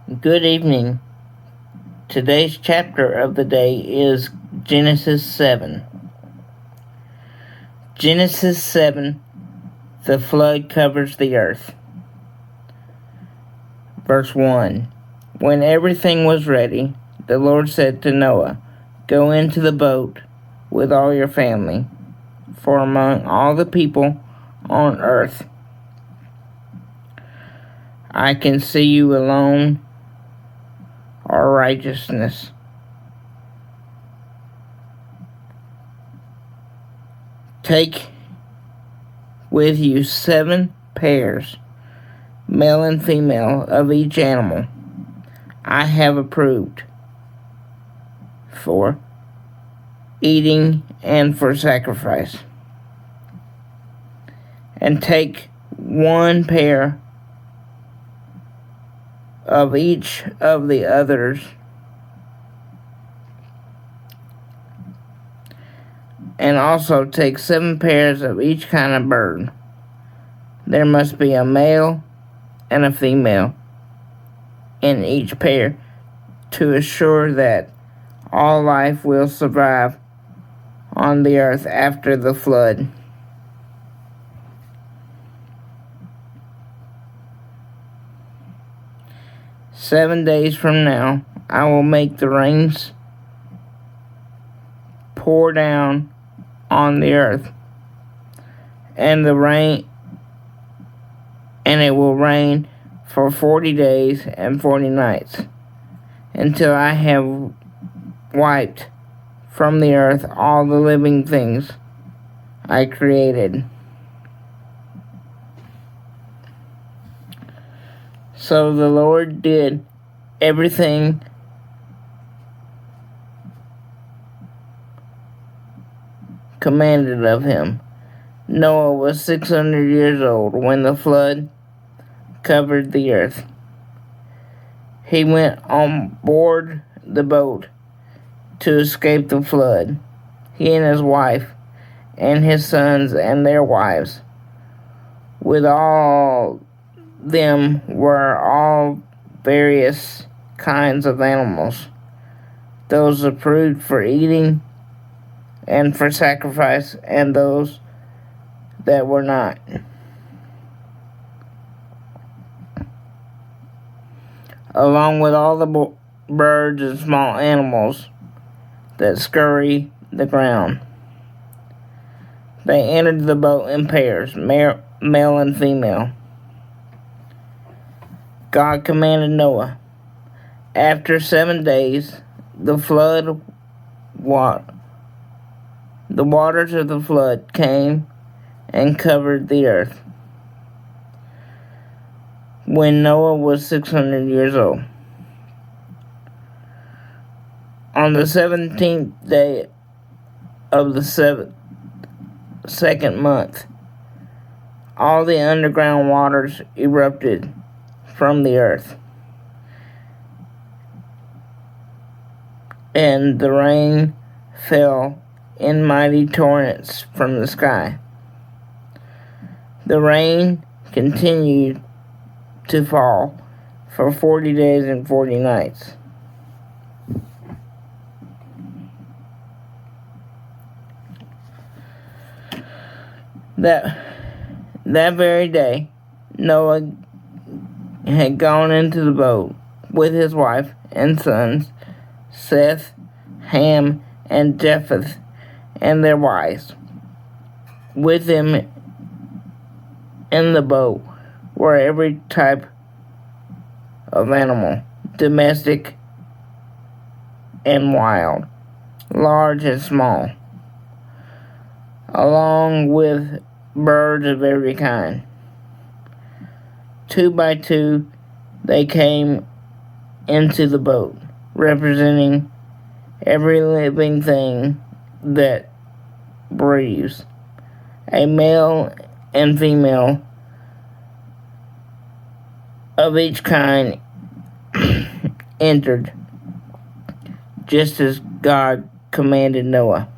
Good evening. Today's chapter of the day is Genesis 7. Genesis 7, the flood covers the earth. Verse 1. When everything was ready, the Lord said to Noah, "Go into the boat with all your family, for among all the people on earth, I can see you alone are righteousness. Take with you 7 pairs, male and female, of each animal I have approved for eating and for sacrifice. And take 1 pair of each of the others, and also take 7 pairs of each kind of bird. There must be a male and a female in each pair to assure that all life will survive on the earth after the flood." "7 days from now, I will make the rains pour down on the earth, and it will rain for 40 days and 40 nights, until I have wiped from the earth all the living things I created." So the Lord did everything commanded of him. Noah was 600 years old when the flood covered the earth. He went on board the boat to escape the flood. He and his wife and his sons and their wives, with all them, were all various kinds of animals, those approved for eating and for sacrifice, and those that were not. Along with all the birds and small animals that scurry the ground. They entered the boat in pairs, male and female. God commanded Noah. After 7 days, the waters of the flood came and covered the earth, when Noah was 600 years old. On the 17th day of the second month, all the underground waters erupted from the earth, and the rain fell in mighty torrents from the sky. The rain continued to fall for 40 days and 40 nights. That very day, Noah had gone into the boat with his wife and sons, Seth, Ham, and Japheth, and their wives. With him in the boat were every type of animal, domestic and wild, large and small, along with birds of every kind. 2 by 2, they came into the boat, representing every living thing that breathes. A male and female of each kind entered, just as God commanded Noah.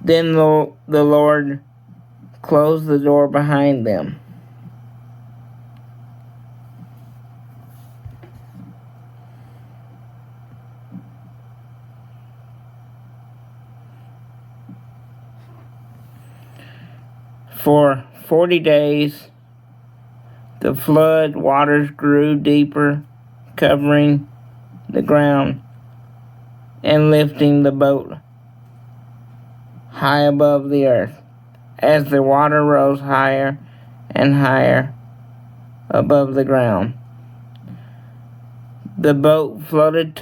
Then the Lord closed the door behind them. For 40 days, the flood waters grew deeper, covering the ground and lifting the boat high above the earth. As the water rose higher and higher above the ground, the boat floated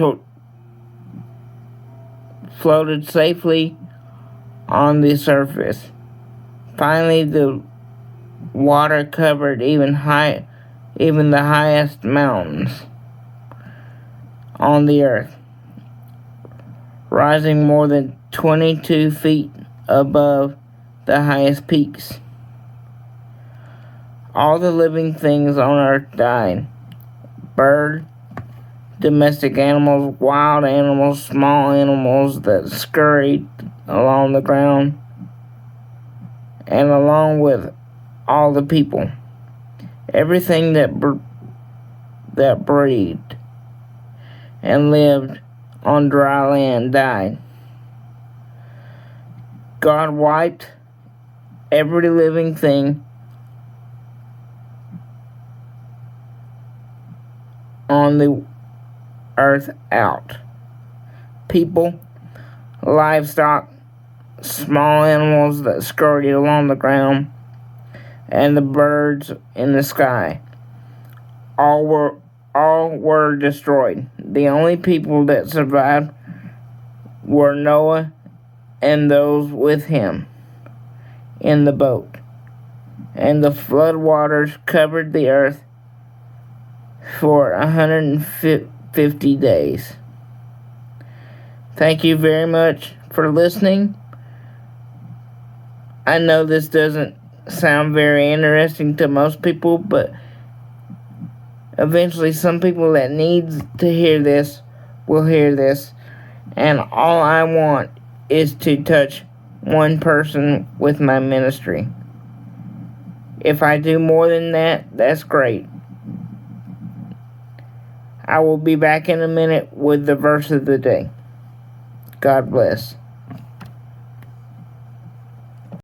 safely on the surface. Finally, the water covered even the highest mountains on the earth, rising more than 22 feet above the highest peaks. All the living things on earth died. Birds, domestic animals, wild animals, small animals that scurried along the ground, and along with all the people. Everything that breathed and lived on dry land died. God wiped every living thing on the earth out. People, livestock, small animals that scurried along the ground, and the birds in the sky. All were destroyed. The only people that survived were Noah and those with him in the boat. And the flood waters covered the earth for 150 days. Thank you very much for listening. I know this doesn't sound very interesting to most people, but eventually some people that need to hear this will hear this. And all I want is to touch one person with my ministry. If I do more than that, that's great. I will be back in a minute with the verse of the day. God bless.